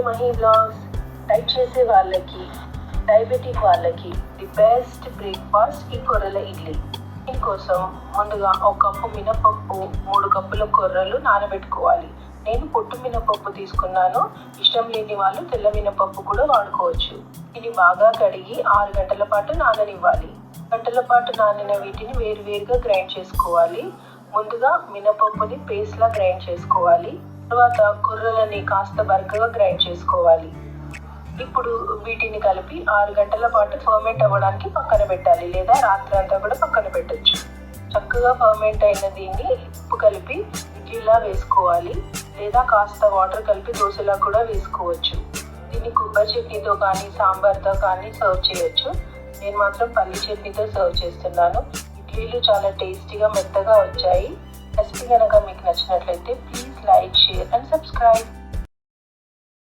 Mahi blogs. Diet చేసే వాళ్ళకి, diabetic వాళ్ళకి ది బెస్ట్ బ్రేక్ఫాస్ట్ ఈ కొర్రల ఇడ్లీ. దీనికోసం ముందుగా ఒక కప్పు మినపప్పు, 3 కప్పుల కొర్రలు నానబెట్టుకోవాలి. నేను పొట్టు మినపప్పు తీసుకున్నాను. ఇష్టం లేని వాళ్ళు తెల్ల మినపప్పు కూడా వాడుకోవచ్చు. ఇది బాగా కడిగి 6 గంటల పాటు నాననివ్వాలి. గంటల పాటు నానిన వీటిని వేరువేరుగా గ్రైండ్ చేసుకోవాలి. ముందుగా మినపప్పుని పేస్ట్ లా గ్రైండ్ చేసుకోవాలి. తర్వాత కొర్రలని కాస్త బరకగా గ్రైండ్ చేసుకోవాలి. ఇప్పుడు వీటిని కలిపి 6 గంటల పాటు ఫర్మెంట్ అవ్వడానికి పక్కన పెట్టాలి, లేదా రాత్రి అంతా కూడా పక్కన పెట్టొచ్చు. చక్కగా ఫర్మెంట్ అయిన దీన్ని ఉప్పు కలిపి ఇడ్లీలా వేసుకోవాలి, లేదా కాస్త వాటర్ కలిపి దోశలా కూడా వేసుకోవచ్చు. దీన్ని కొబ్బరి చట్నీతో కానీ సాంబార్తో కానీ సర్వ్ చేయొచ్చు. నేను మాత్రం పల్లి చట్నీతో సర్వ్ చేస్తున్నాను. ఇడ్లీలు చాలా టేస్టీగా మెత్తగా వచ్చాయి. రెసిపీ కనుక మీకు నచ్చినట్లయితే please like, share and subscribe.